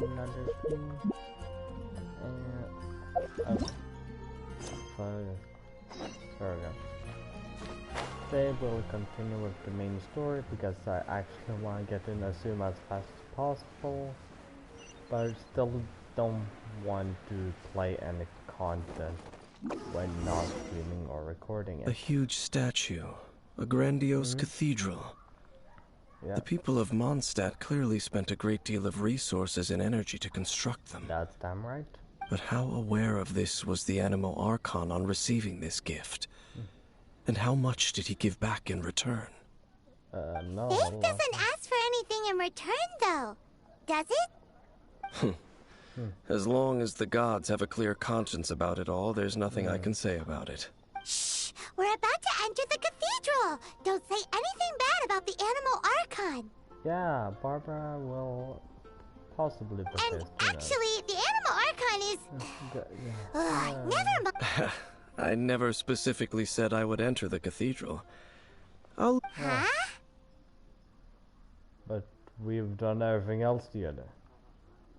another thing. There we go. Today we'll continue with the main story because I actually want to get in as soon as fast as possible, but I still don't want to play any content when not streaming or recording it. A huge statue, a grandiose cathedral. Yeah. The people of Mondstadt clearly spent a great deal of resources and energy to construct them. That's damn right. But how aware of this was the Animo Archon on receiving this gift? And how much did he give back in return? No. Faith doesn't ask for anything in return, though, does it? As long as the gods have a clear conscience about it all, there's nothing I can say about it. Shh! We're about to enter the cathedral! Don't say anything bad about the Animo Archon! Yeah, Barbara will possibly protest. And actually, the Animo Archon is... never mind. I never specifically said I would enter the cathedral. Huh? But we've done everything else together.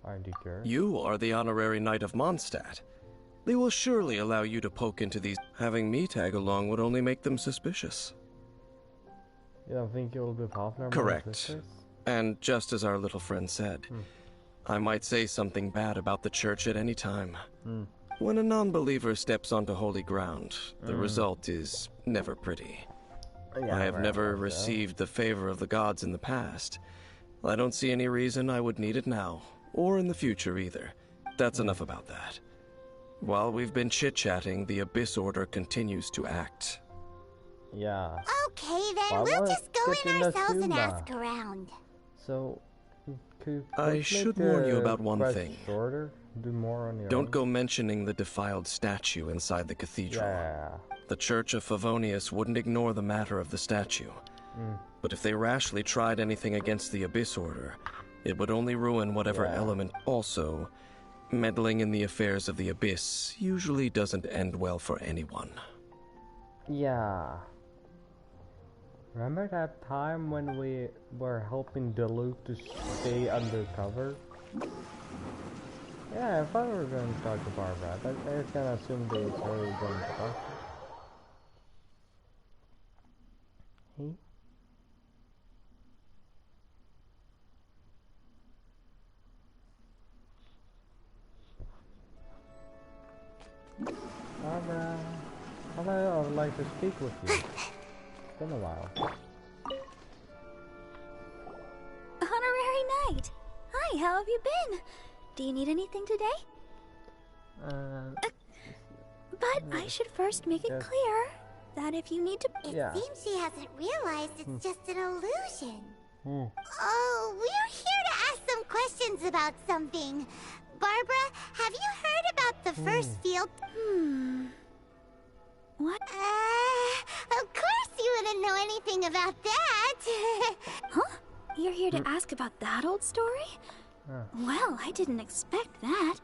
Aren't you curious? You are the honorary knight of Mondstadt. They will surely allow you to poke into these. Having me tag along would only make them suspicious. You don't think you'll be popular? Correct. And just as our little friend said, I might say something bad about the church at any time. When a non-believer steps onto holy ground, the result is never pretty. Yeah, I have never received the favor of the gods in the past. I don't see any reason I would need it now, or in the future either. That's enough about that. While we've been chit-chatting, the Abyss Order continues to act. Yeah. Okay then, we'll just go in ourselves and ask around. So, I should warn you about one thing. Shorter? Do more on your Don't own? go mentioning the defiled statue inside the cathedral. Yeah. The Church of Favonius wouldn't ignore the matter of the statue. But if they rashly tried anything against the Abyss Order, it would only ruin whatever element. Also, meddling in the affairs of the Abyss usually doesn't end well for anyone. Yeah. Remember that time when we were helping Duluth to stay undercover? Yeah, if I were going to talk to Barbara, I was gonna assume they were going to talk. Hey? Barbara, hello, I would like to speak with you. It's been a while. Honorary Knight! Hi, how have you been? Do you need anything today? But I should first make it clear that if you need to... It seems she hasn't realized it's just an illusion. Oh, we're here to ask some questions about something. Barbara, have you heard about the first field? What? Of course you wouldn't know anything about that. Huh? You're here to ask about that old story? Well, I didn't expect that.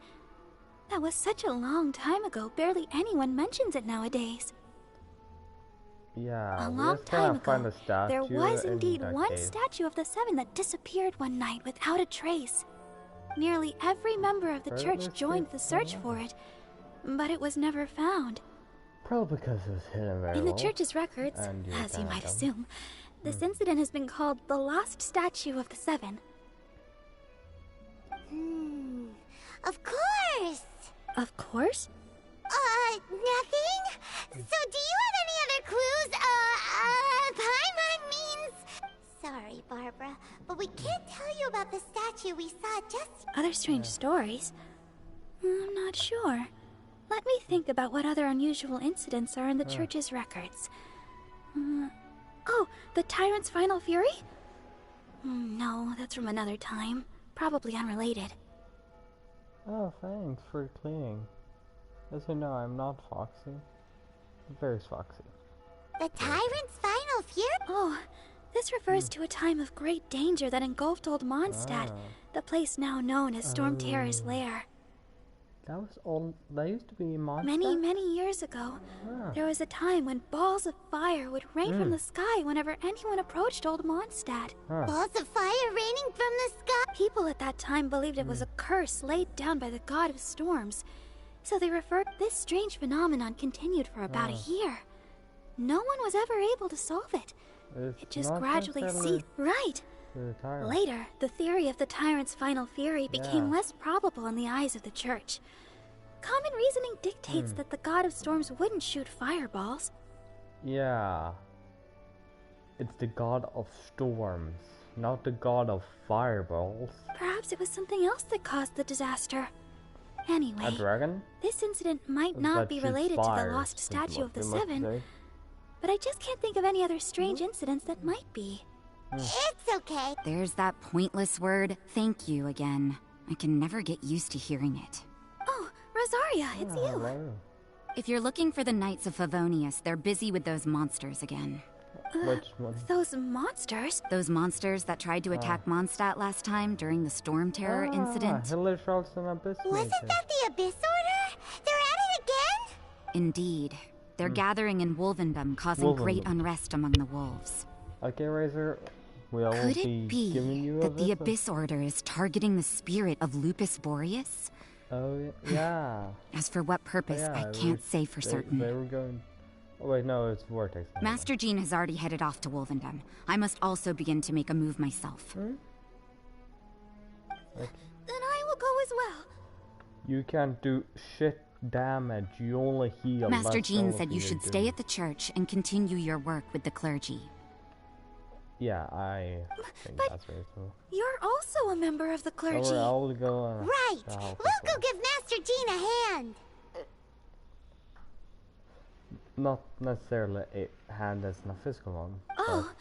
That was such a long time ago, barely anyone mentions it nowadays. Yeah, A long time ago, there was indeed one cave. statue of the Seven that disappeared one night without a trace. Nearly every member of the church joined the search for it, but it was never found. Probably because it was hidden very In the well. church's records, And you're as you kinda might dumb. assume, this incident has been called the Lost Statue of the Seven. Of course. Of course? Nothing? So do you have any other clues? Paimon means... Sorry, Barbara, but we can't tell you about the statue we saw just... Other strange stories? I'm not sure. Let me think about what other unusual incidents are in the church's records. Oh, the Tyrant's Final Fury? No, that's from another time. Probably unrelated. Oh, thanks for cleaning. As you know, I'm not foxy. Very foxy. The Tyrant's Final Fury? Oh, this refers to a time of great danger that engulfed old Mondstadt, the place now known as Storm Terror's lair. That was all. That used to be Mondstadt? Many years ago, there was a time when balls of fire would rain from the sky whenever anyone approached Old Mondstadt. Balls of fire raining from the sky? People at that time believed it was a curse laid down by the god of storms, so they referred. This strange phenomenon continued for about a year. No one was ever able to solve it. It just gradually ceased. Right. Later, the theory of the tyrant's final fury became less probable in the eyes of the church. Common reasoning dictates that the god of storms wouldn't shoot fireballs. Yeah. It's the god of storms, not the god of fireballs. Perhaps it was something else that caused the disaster. Anyway, a dragon? This incident might not be related to the lost statue of the Seven, but I just can't think of any other strange incidents that might be. It's okay. There's that pointless word, thank you, again. I can never get used to hearing it. Oh, Rosaria, it's you. Hello. If you're looking for the Knights of Favonius, they're busy with those monsters again. Which one? Those monsters? Those monsters that tried to attack Mondstadt last time during the Storm Terror incident? Wasn't that the Abyss Order? They're at it again? Indeed. They're gathering in Wolvendom, causing great unrest among the wolves. Okay, Razor. We'll Could it be giving you that the Abyss Order is targeting the spirit of Lupus Boreas? Oh, yeah. As for what purpose, I can't say for certain. They were going... Oh, wait, no, it's Vortex. Master Jean has already headed off to Wolvendom. I must also begin to make a move myself. Okay. Then I will go as well. You can't do shit damage. You only heal. Master Jean said you should stay at the church and continue your work with the clergy. Yeah, I think that's reasonable. You're also a member of the clergy. I'll go right. We'll go give Master Jean a hand. Not necessarily a hand as in a physical one. Oh,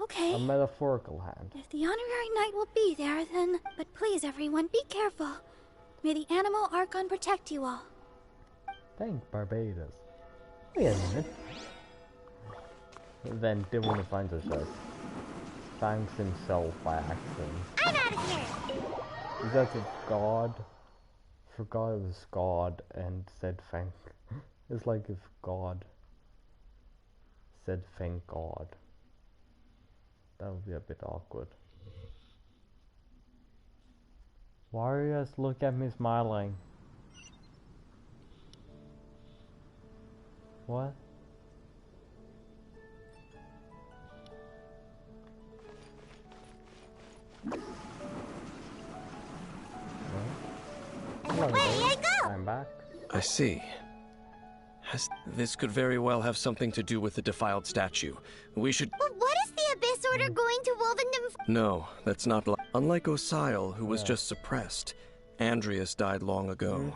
okay. A metaphorical hand. If the honorary knight will be there, then... But please, everyone, be careful. May the Animal Archon protect you all. Thank Barbados. Wait a minute. Then Devil finds us out. Thanks himself by accident. I'm out of here! Is that a god? Forgot it was God and said thank. It's like if God said thank God. That would be a bit awkward. Warriors, look at me smiling. What? Where do I go? I'm back. I see. This could very well have something to do with the defiled statue. We should... But what is the Abyss Order going to Wolvendom for? No, that's not... Unlike Osile, who was just suppressed, Andreas died long ago.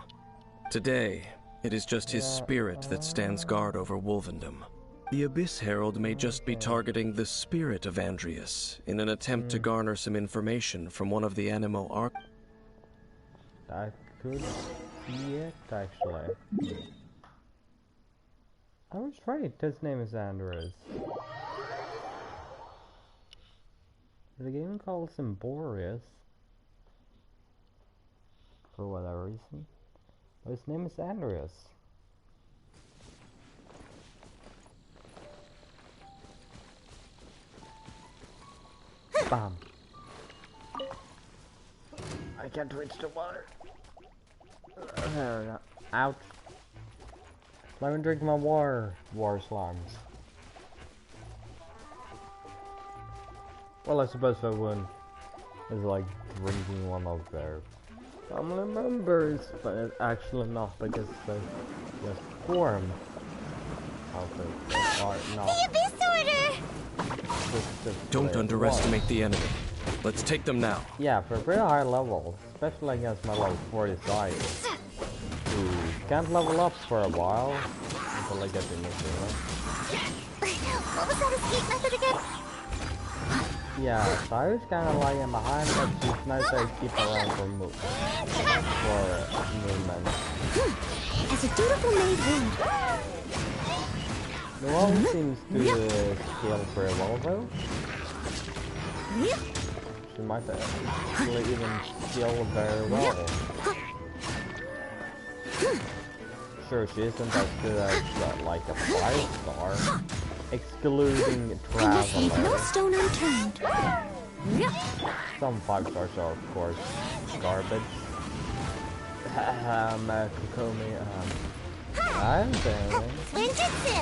Today, it is just his spirit that stands guard over Wolvendom. The Abyss Herald may just be targeting the spirit of Andreas in an attempt to garner some information from one of the Animo Arc... That could be it, actually. I was right, his name is Andreas. The game calls him Boreas. For whatever reason. But his name is Andreas. Bam. I can't reach the water. There we go. Ouch. Let me drink my water, war slimes. Well, I suppose I wouldn't. It's like drinking one of their family members, but it's actually not because they just form outfits that are not. The Abyss Order! Don't underestimate the enemy. Let's take them now. Yeah, for pretty high levels, especially against my level 40 side. Who can't level up for a while until I get the initiative. What was that escape method again? Yeah, so I was kinda lagging behind, but she's nice to keep around for movement. As a dutiful maid wound. The one seems to scale pretty well though. She might actually even scale very well. sure she isn't as good as like a 5-star, excluding No Traveler. stone unturned. Some 5-stars are of course garbage. Kokomi, I'm doing. Ninjutsu!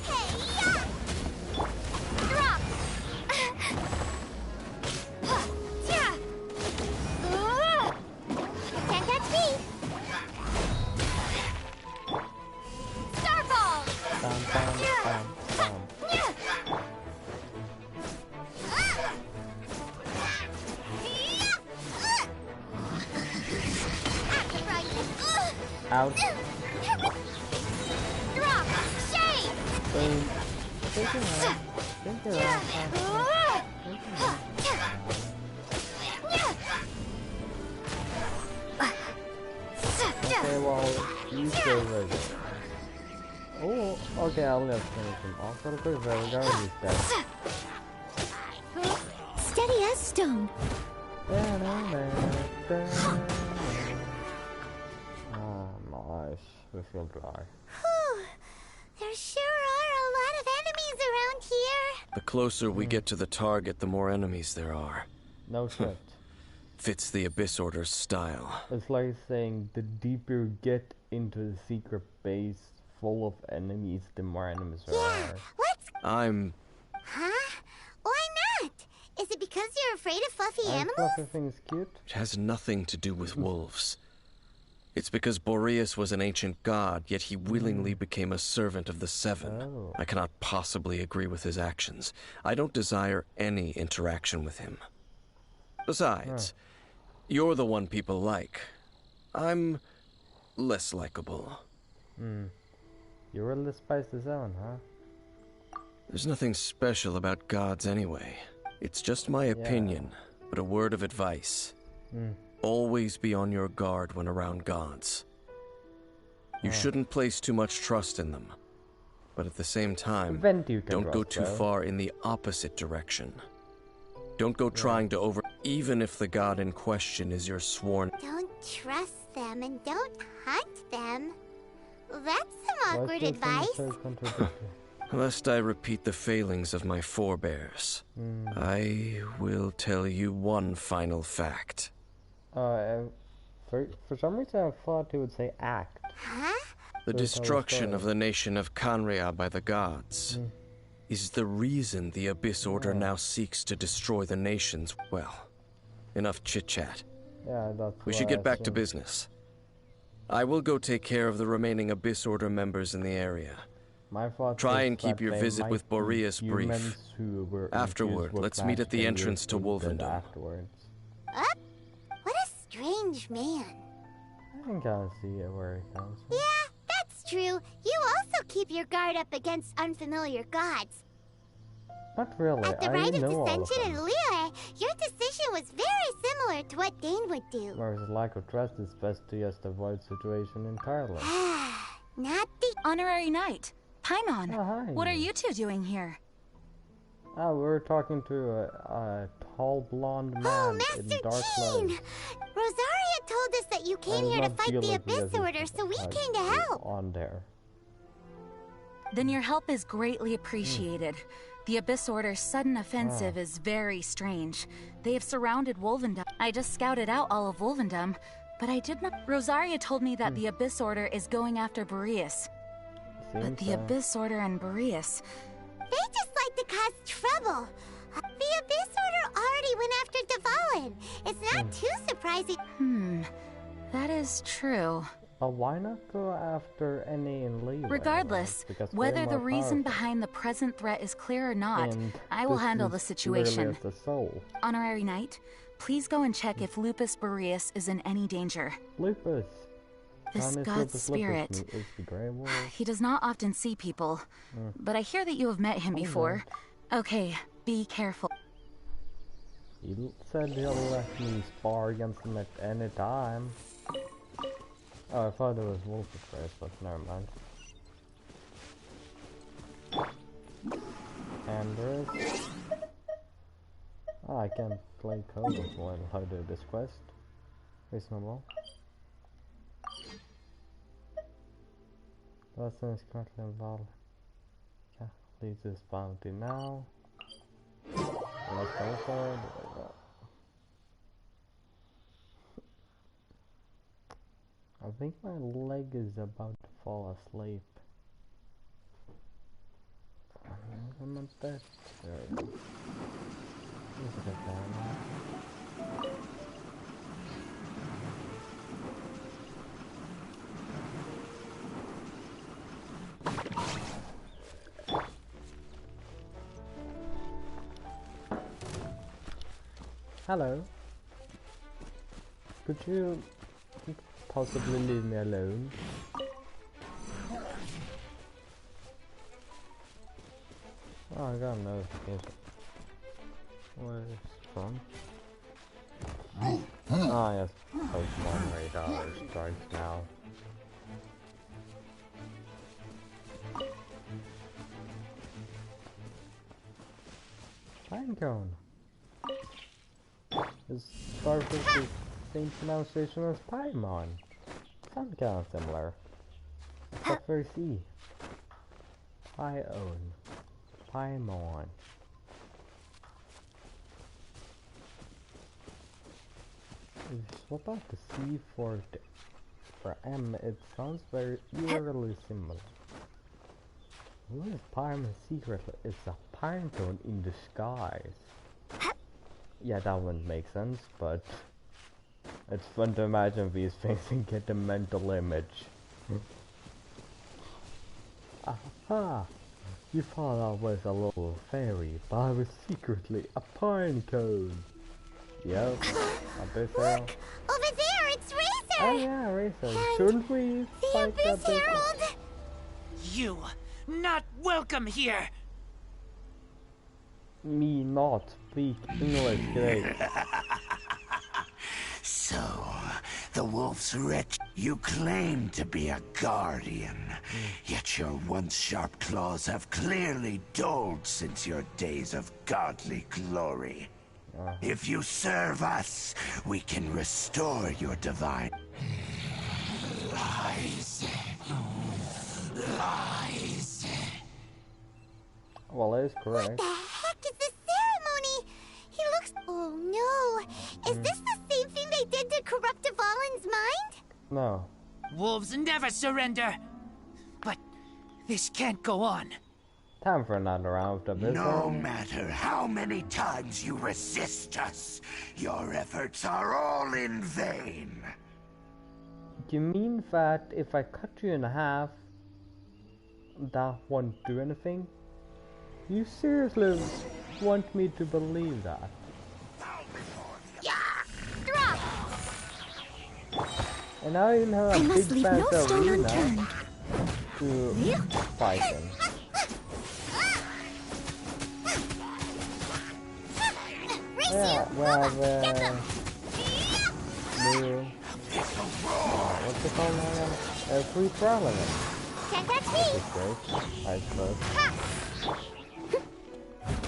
Hey-ya! Drop! Yeah! Can't catch me! Starball! Bam, bam, bam, bam. Out. Drop! Shade! Boom. Take it out. Take it out. Okay, well, you save it. Oh, okay, I'll just finish him off real quick. There we go, he's dead. Steady as stone. Nice. We feel dry. Whew. There sure are a lot of enemies around here. The closer we get to the target, the more enemies there are. No shit. Fits the Abyss Order's style. It's like saying the deeper you get into the secret base full of enemies, the more enemies there Yeah, are. let's... Huh? Why not? Is it because you're afraid of fluffy animals? Fluffy thing's cute. It has nothing to do with wolves. It's because Boreas was an ancient god, yet he willingly became a servant of the Seven. Oh. I cannot possibly agree with his actions. I don't desire any interaction with him. Besides, you're the one people like. I'm less likable. You really spice the zone, huh? There's nothing special about gods anyway. It's just my opinion, but a word of advice. Always be on your guard when around gods. You shouldn't place too much trust in them. But at the same time, Vent you can don't go trust, too though. far in the opposite direction. Don't go trying to even if the god in question is your sworn... Don't trust them and don't hunt them. That's some awkward advice. Lest I repeat the failings of my forebears, I will tell you one final fact. For some reason I thought he would say act. Huh? The destruction of the nation of Kanria by the gods is the reason the Abyss Order now seeks to destroy the nations. Well, enough chit-chat. Yeah, that's We should get back to business. I will go take care of the remaining Abyss Order members in the area. My thought Try was and keep that your they visit might with be Boreas brief. humans who were Afterward, infused with let's meet at the magic entrance to and Wolvendom. afterwards. What a strange man. I think I'll see where it comes from. Yeah, that's true. You also keep your guard up against unfamiliar gods. Not really. At the I rite of know all of Descension in them. Liyue, your decision was very similar to what Dane would do. Whereas lack of trust is best to just avoid situation entirely. Not the... Honorary Knight, Paimon, Oh, hi. what are you two doing here? Oh, we're talking to a tall blonde man Oh, in Master dark Jean! clothes. Rosaria told us that you came here to fight the Abyss Order, so we came to help. On there. Then your help is greatly appreciated. The Abyss Order's sudden offensive is very strange. They have surrounded Wolvendom. I just scouted out all of Wolvendom, but I did not... Rosaria told me that the Abyss Order is going after Boreas. But the Abyss Order and Boreas... They just like to cause trouble. The Abyss Order already went after Dvalin. It's not too surprising. That is true. Why not go after any in Liyue? Regardless, Because they're whether the more reason powerful. behind the present threat is clear or not, And I will this handle is the situation. literally the soul. Honorary Knight, please go and check if Lupus Boreas is in any danger. Lupus. This Thomas god Lupus spirit, is the Grey Wolf. he does not often see people, but I hear that you have met him before. Okay, be careful. He said he'll let me spar against him at any time. Oh, I thought it was Wolf at first, but never mind. And there is... Oh, I can play code while I do this quest. Reasonable. Person is currently involved. Yeah, leads this bounty now. Let's go for it. I think my leg is about to fall asleep. I'm not that. There we go. Look at that. Hello. Could you possibly leave me alone? Oh, I got a notification. Where is it from? Ah, yes. Pokemon radar strikes now. Pinecone. Is Starfish the same pronunciation as Paimon? Sounds kind of similar. Except for C. Pion. Paimon. What about the C for M? It sounds very eerily similar. What is Paimon's secret? It's a pinecone in disguise. Yeah, that wouldn't make sense, but it's fun to imagine these things and get a mental image. Aha! You thought I was a little fairy, but I was secretly a pinecone. Yep, a bit there. Over there, it's Razor! Oh yeah, Razor. Shouldn't we The fight that Abyss Herald! You not welcome here. Me not speak English, great. So, the wolf's wretch. You claim to be a guardian, yet your once sharp claws have clearly dulled since your days of godly glory. If you serve us, we can restore your divine... Lies. Lies. Well, that is correct. What the heck is this ceremony? He looks... Oh no! Is this the same thing they did to corrupt Dvalin's mind? No. Wolves never surrender. But this can't go on. Time for another round of this. No matter how many times you resist us, your efforts are all in vain. You mean that if I cut you in half, that won't do anything? You seriously want me to believe that? And I even have a big fat arena to fight him. Yeah, well, what's it called now? Free trial event. Can't catch me! This is great, I suppose.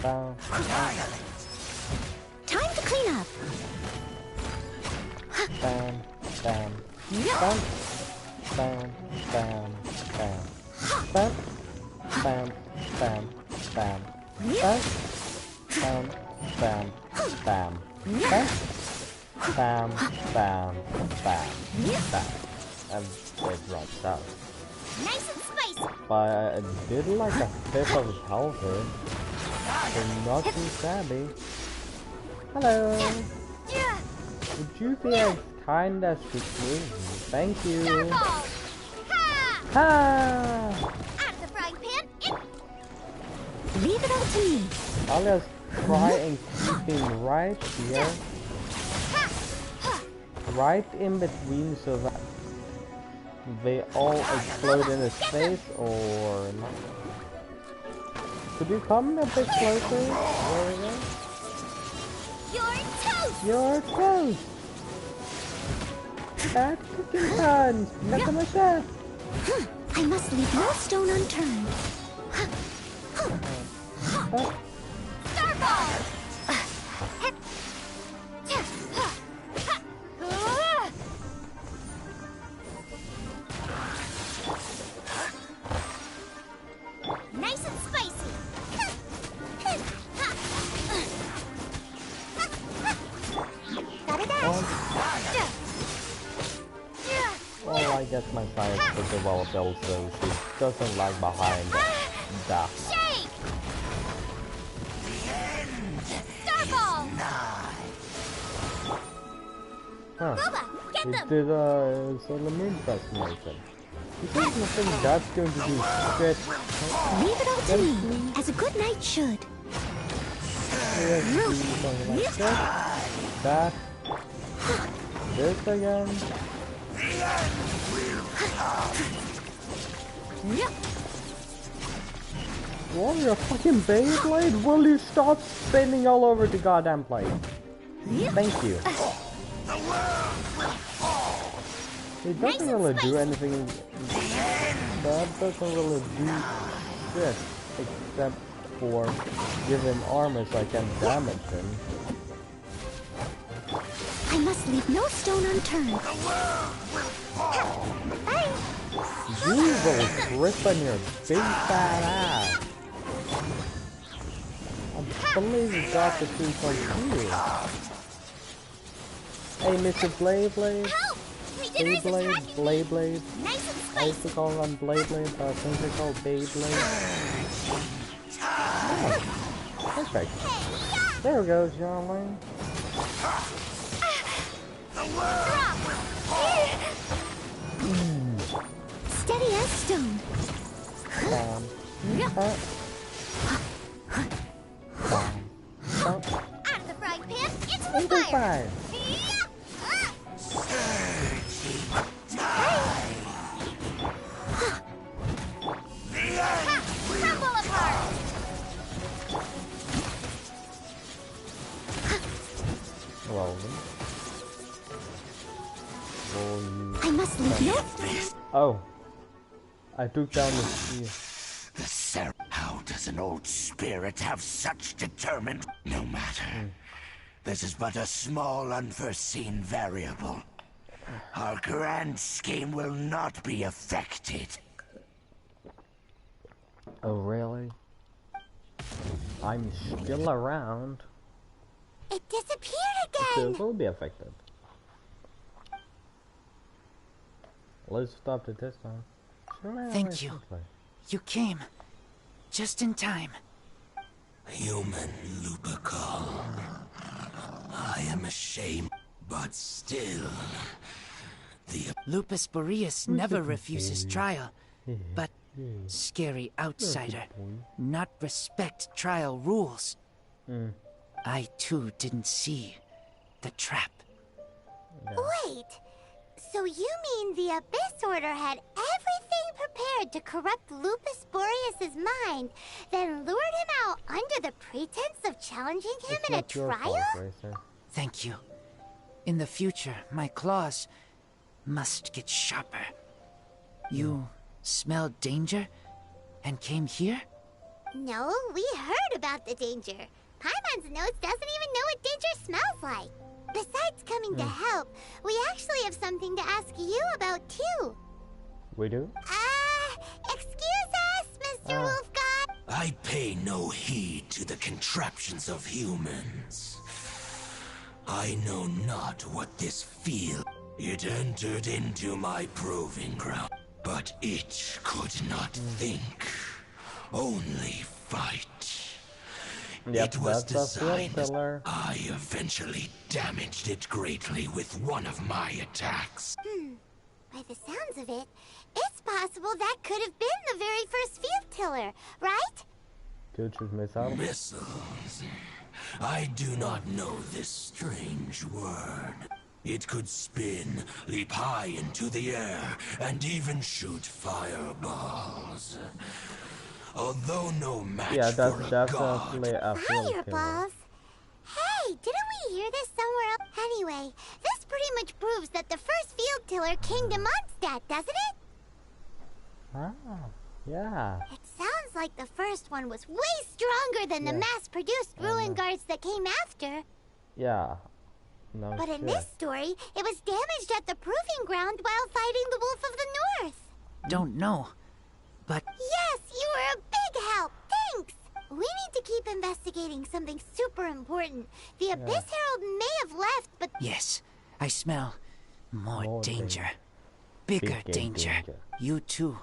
Bam. Time to clean up! Bam, bam, bam, bam, bam, bam, bam, bam, bam, bam, bam, bam, bam, bam, bam, bam, bam, bam, bam, and it drops out. Nice and spicy! But I did like a fifth of his health here, so not too shabby. Hello! Would you be as kind as to me? Thank you! Starfall! Ha! Ha! Out of the frying pan! Leave it all to me. I'll just try and keep him right here. Right in between so that they all explode in his face, or not. Could you come a bit closer? There we go. You're toast! You're toast! Bad cooking puns! Nothing like that! I must leave no stone unturned. Starfall! I guess my science was developed also. She doesn't lag behind that. Shake! Starball! Huh. Booba, get He them! did Sailor Moon transformation. You think nothing that's going to do shit? Leave it all to me, as a good knight should. Like that. This again. Whoa, you're a fucking Beyblade? Will you stop spinning all over the goddamn place? Thank you. It doesn't really do anything. That doesn't really do shit except for give him armor so I can damage him. I must leave no stone unturned. You will grip on your big fat ass. I believe you got the two from you. Hey, Mr. Blade. Blade. Nice and I used to call them Blade, but I think they're called Beyblade. Oh, perfect. There we go, John. Steady as stone. Out of the frying pan, into the fire. Crumble apart. Well, I must leave no. oh, I took down the spear. The How does an old spirit have such determined? No matter. This is but a small unforeseen variable. Our grand scheme will not be affected. Oh, really? I'm still around. It disappeared again. It will be affected. Let's stop it this time. Thank you. You came. Just in time. Human Lupercal. I am ashamed, but still. The Lupus Boreas never refuses trial, but scary outsider, not respect trial rules. I too didn't see the trap. Wait, so you mean the Abyss Order had everything prepared to corrupt Lupus Boreas' mind, then lured him out under the pretense of challenging him in a trial? Thank you. In the future, my claws must get sharper. You smelled danger and came here? No, we heard about the danger. Paimon's nose doesn't even know what danger smells like. Besides coming to help, we actually have something to ask you about too. We do? Excuse us, Mr. Wolf God. I pay no heed to the contraptions of humans. I know not what this field. It entered into my proving ground, but it could not think, only fight. Yep, it was that's designed. a I eventually damaged it greatly with one of my attacks. By the sounds of it, it's possible that could have been the very first field tiller, right? Missiles. I do not know this strange word. It could spin, leap high into the air, and even shoot fireballs. Although no match for a definitely god. a field killer. Fireballs? Hey, didn't we hear this somewhere else? Anyway, this pretty much proves that the first field tiller came to Mondstadt, doesn't it? Ah, yeah. It sounds like the first one was way stronger than the mass-produced ruin guards that came after. Yeah. No But in shit. this story, it was damaged at the proving ground while fighting the Wolf of the North. Don't know, but Yes, you were a big help. Thanks. We need to keep investigating something super important. The Abyss Herald may have left, but yes, I smell more danger. bigger danger. You too.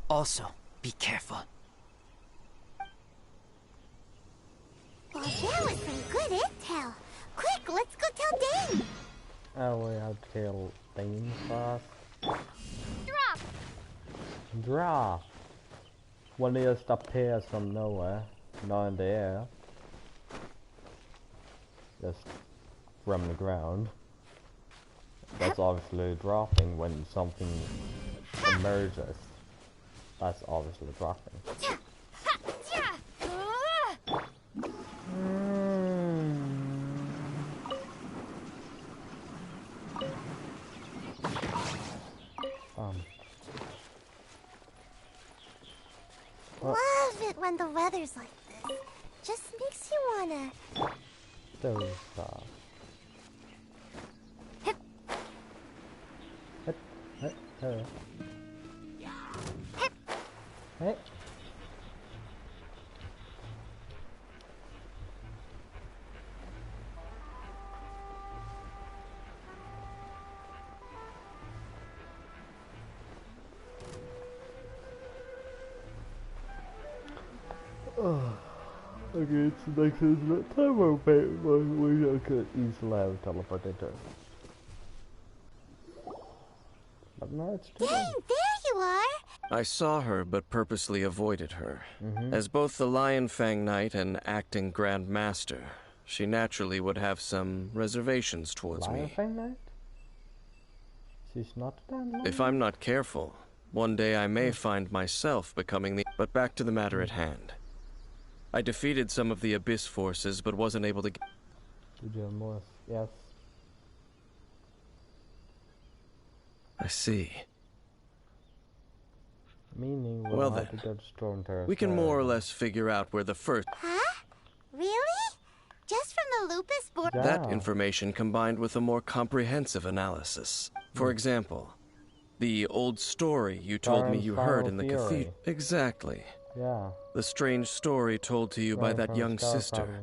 Also, be careful. Well, there was some good intel. Quick, let's go tell Dane. Oh, we have to tell Dane first. Drop. Drop. One just appears from nowhere, not in the air. Just from the ground. That's obviously dropping when something emerges. That's obviously dropping. Love it when the weather's like this. Just makes you wanna... Those Hit. Hey. Okay, it's the next is time or we could easily have teleported. But no, it's too Dang, there you are! I saw her, but purposely avoided her. As both the Lion Fang Knight and acting Grand Master, she naturally would have some reservations towards Lion me. Fang Knight? She's not a damn lion. If I'm not careful, one day I may find myself becoming the... But back to the matter at hand. I defeated some of the Abyss forces, but wasn't able to... Yes. I see. Meaning Well have then, to go to Storm Terrace. we can more or less figure out where the first... Huh? Really? Just from the lupus board? Yeah. That information combined with a more comprehensive analysis. For example, the old story you told me you heard in the cathedral. Exactly. Yeah. The strange story told to you by that young sister,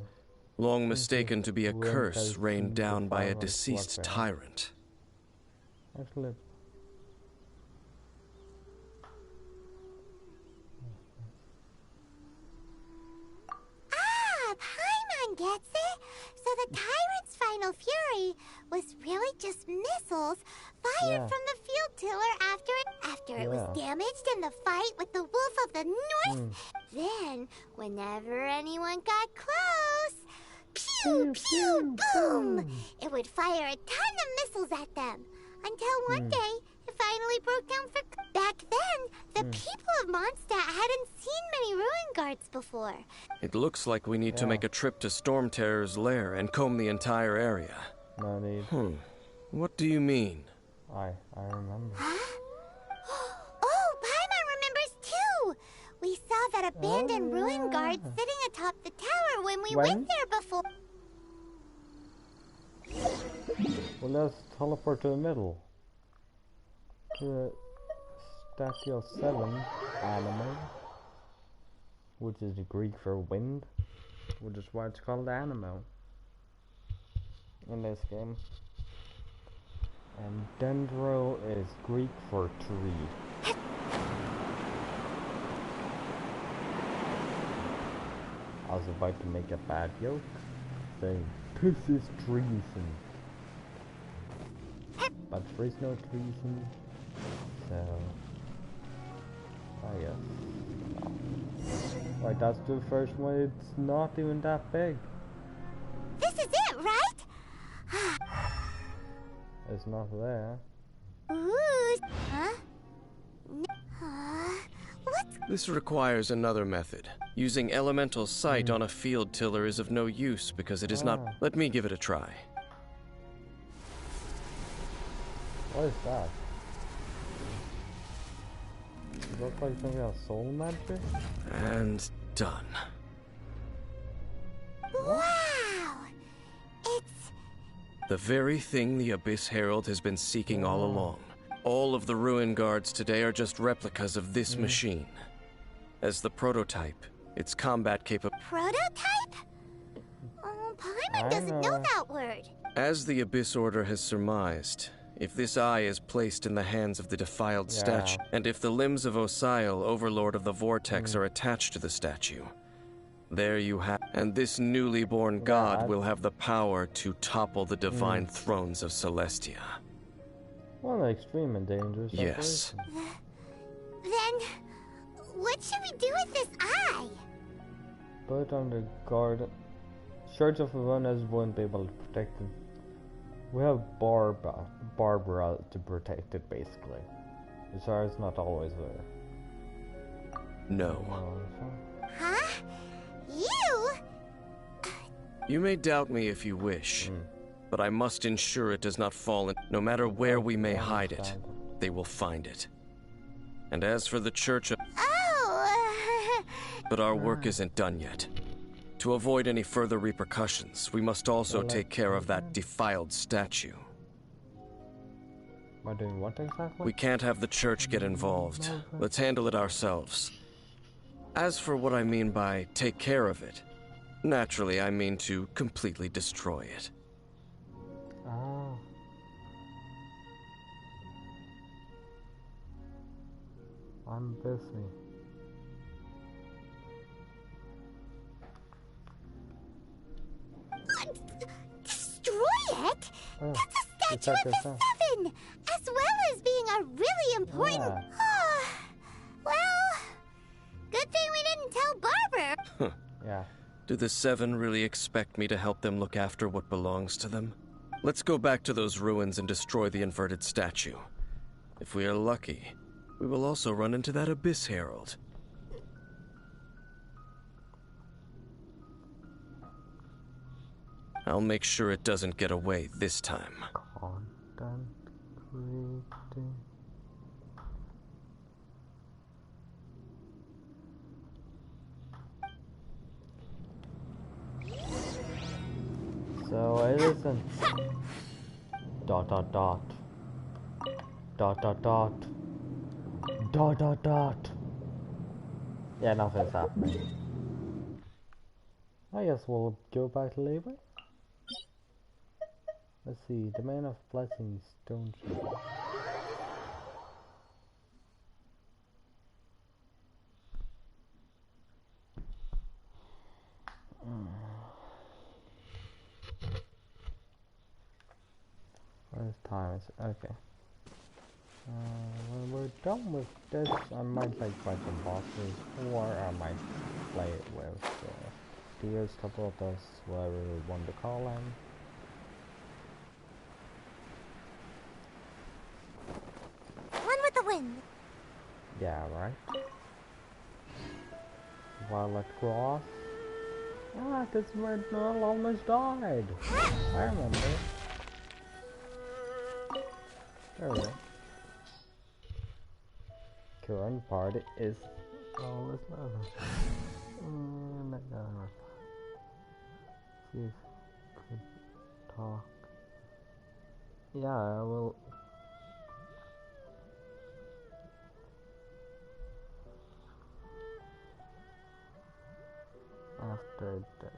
long mistaken to be a curse rained down by a deceased tyrant. Actually, Paimon gets it! So the tyrant's final fury was really just missiles fired from the field tiller after it was damaged in the fight with the Wolf of the North. Then, whenever anyone got close, pew, pew, boom! It would fire a ton of missiles at them. Until one day, it finally broke down for... Back then, the people of Mondstadt hadn't seen many ruin guards before. It looks like we need to make a trip to Storm Terror's lair and comb the entire area. no need. What do you mean? I remember. Huh? Oh, Paimon remembers too! We saw that abandoned ruin guard sitting atop the tower when we went there before. Well, let's teleport to the middle. To the Statue of 7 anime. Which is the Greek for wind. Which is why it's called animo. In this game. And dendro is Greek for tree. I was about to make a bad joke. Saying, this is treason. But there is no treason. So, I guess. Like, that's the first one. It's not even that big. This is it, right? It's not there. Ooh. Huh? What's... This requires another method. Using elemental sight on a field tiller is of no use because it is not... Let me give it a try. What is that? Does it look like something else? Soul magic? And done. Wow! It's... The very thing the Abyss Herald has been seeking all along. All of the ruin guards today are just replicas of this machine. As the prototype, its combat capable... Prototype? Oh, Paimon doesn't know that word. As the Abyss Order has surmised, if this eye is placed in the hands of the defiled statue, and if the limbs of Osiel, Overlord of the Vortex, are attached to the statue, there you have... And this newly born god will have the power to topple the divine thrones of Celestia. Well, extreme and dangerous. Yes. Then, what should we do with this eye? Put on the guard. Shards of Awareness won't be able to protect it. We have Barbara to protect it, basically. The shard's not always there. No. Huh? You? You may doubt me if you wish, but I must ensure it does not fall in. No matter where we may hide it, they will find it. And as for the church of... Oh! But our work isn't done yet. To avoid any further repercussions, we must also take care of that defiled statue. Am I doing what exactly? We can't have the church get involved. Let's handle it ourselves. As for what I mean by take care of it, naturally I mean to completely destroy it. Ah. I'm busy. Destroy it? That's a statue of the Seven, as well as being a really important... Well, good thing we didn't tell Barbara. Yeah. Do the Seven really expect me to help them look after what belongs to them? Let's go back to those ruins and destroy the inverted statue. If we are lucky, we will also run into that Abyss Herald. I'll make sure it doesn't get away this time. Content creating. So it isn't dot dot dot dot dot dot dot dot dot. Yeah, nothing's happening. I guess we'll go back to Levi. Let's see, the Man of Blessings, don't you? What time is it? Okay. When we're done with this, I might like fight some bosses, or I might play it with Deers, couple of us, whatever we want to call them. One with the wind. Yeah, right? Violet Cross. Ah, this Red Girl almost died. I remember. There we go. Current party is always level. See if could talk. Yeah, I will. After that.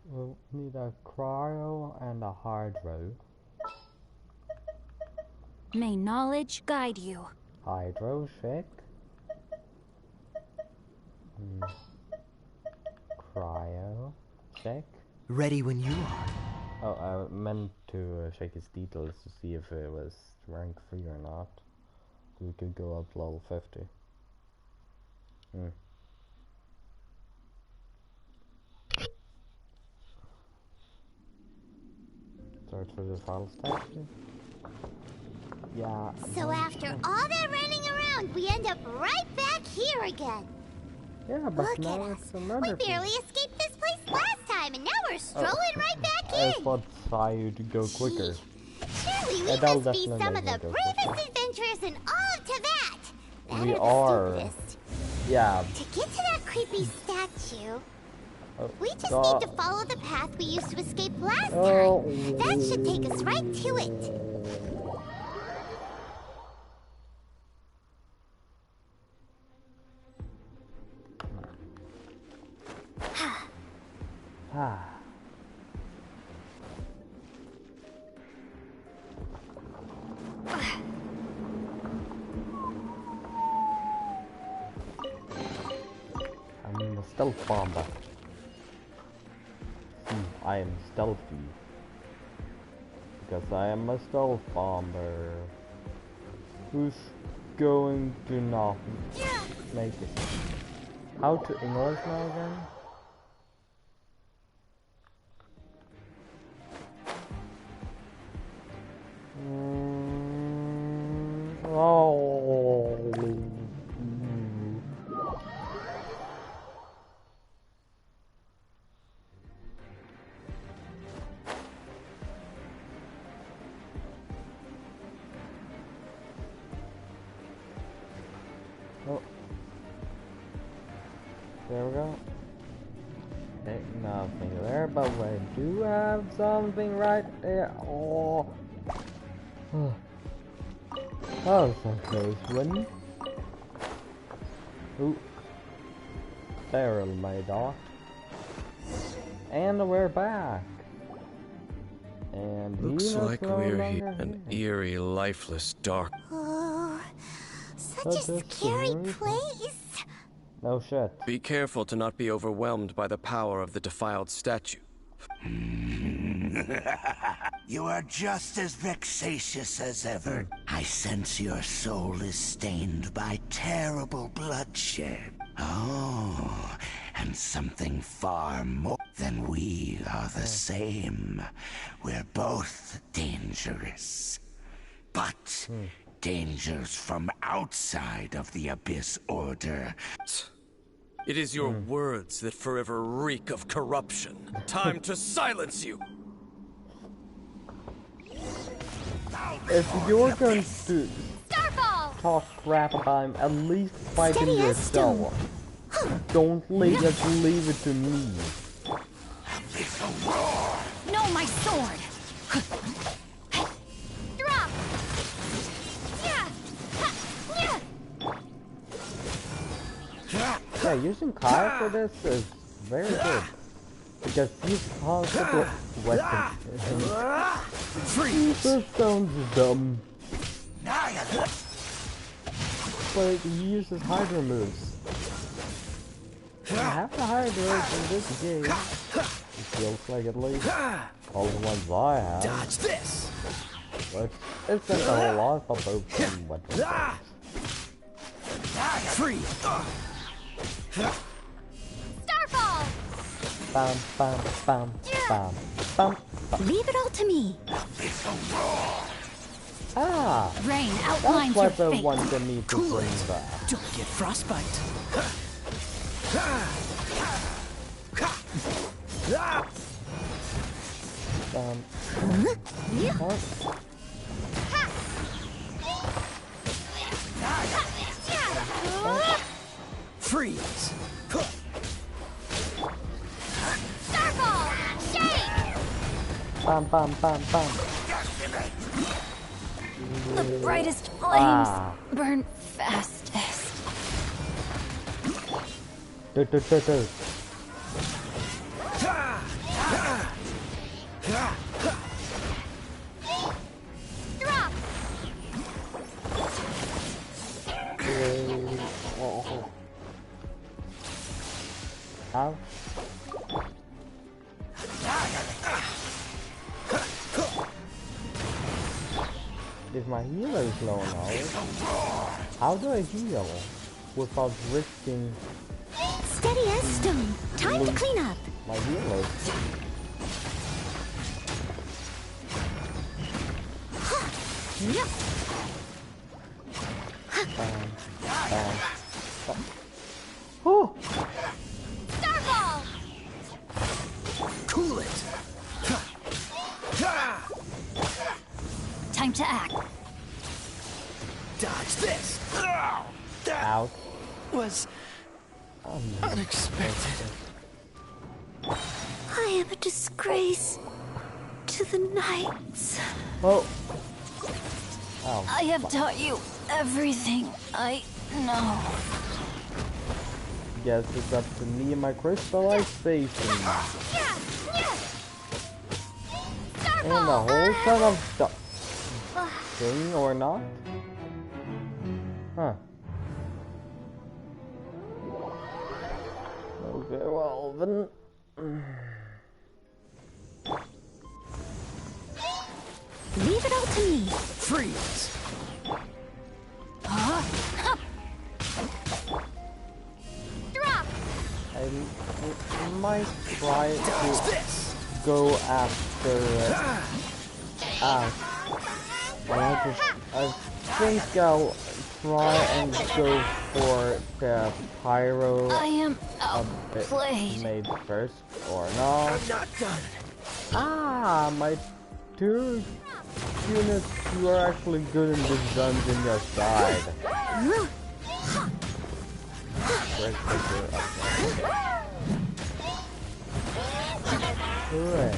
We'll need a cryo and a hydro. May knowledge guide you. Hydro check. Cryo check. Ready when you are. Oh, I meant to check his details to see if it was rank 3 or not. So we could go up to level 50. Search for the file statue. Yeah. So after all that running around, we end up right back here again. Yeah, but Look now at it's us. another We barely escaped this place last time, and now we're strolling right back I in. thought you to go quicker. Surely we That'll must be definitely some of make the me go bravest adventurers in all of Teyvat. We are. The stupidest. Yeah. To get to that creepy statue, Oh, We just need to follow the path we used to escape last time. That should take us right to it. I'm a stealth bomber. I am stealthy. Because I am a stealth bomber. Who's going to not make it? How to ignore this now again? There we go. Ain't nothing there, but we do have something right there. Oh, oh, some close one. Ooh, barrel made off, and we're back. And looks like we're here. An here. eerie, lifeless, dark. Oh, such a scary place. No shit. Be careful to not be overwhelmed by the power of the defiled statue. You are just as vexatious as ever. I sense your soul is stained by terrible bloodshed. Oh, and something far more than we are the same. We're both dangerous. But dangers from outside of the Abyss Order. It is your words that forever reek of corruption. Time to silence you! If you're going to Starfall! talk crap about him, at least fight him yourself. Don't just leave it to me. No, my sword! Drop! Yeah, using Kyle for this is very good. Because he's constantly weapon. This sounds dumb. But he uses Hydra moves. You have the Hydra in this game. It feels like at least all the ones I have. Dodge this. But it's not a whole lot, but both some weapons. Free. Starfall! Bam, bam, bam, bam, bam, bam. Leave it all to me. Ah! Rain That's outlines what your they fate. wanted me to Cool bring it. back. Don't get frostbite. Freeze. Starfall! Shake! Bam, bam, bam, bam. The brightest flames Ah. burn fastest. Do, do, do, do. Drop! Oh. How? Is my healer low now? How do I heal without risking Steady as stone. Time to clean up. my healer? Bam, bam, bam. Oh! Starfall! Cool it. Time to act. Dodge this. That Out. was unexpected. am a disgrace to the knights. Oh. Oh. I have taught you everything I know. Guess it's up to me and my crystallization. And the whole ton of stuff. Thing or not? Huh. Okay, well then. Leave it all to me. Freeze! Drop! I might try to go after but I think I'll try and go for the pyro I am a bit outplayed. made first or not. I'm not done. Ah, my two units who are actually good in this dungeon just died. Where's the door up there? Hooray.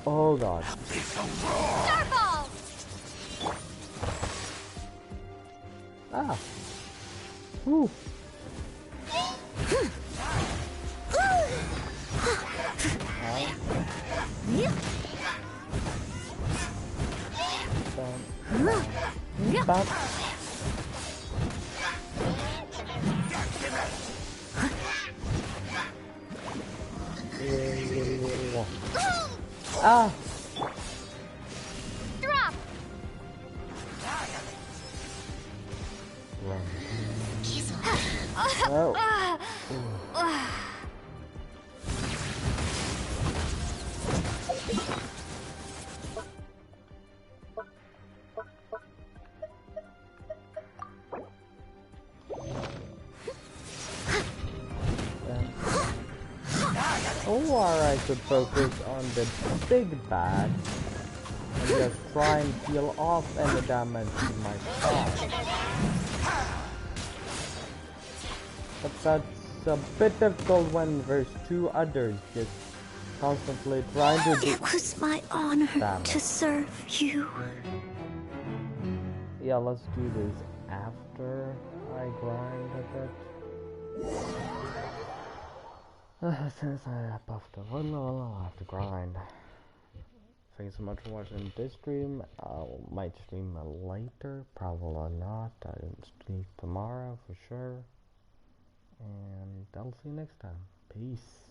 Oh god. Starfall! Ah. Whew. Bop. Ah. Drop! Oh. Or I could focus on the big bad and just try and heal off any damage to my side. But that's a bit difficult when there's two others just constantly trying to do It was my honor damage. to serve you. Yeah, let's do this after I grind a bit. Since I buffed a little, I'll have to grind. Thanks so much for watching this stream. I might stream later, probably not. I don't stream tomorrow for sure. And I'll see you next time. Peace.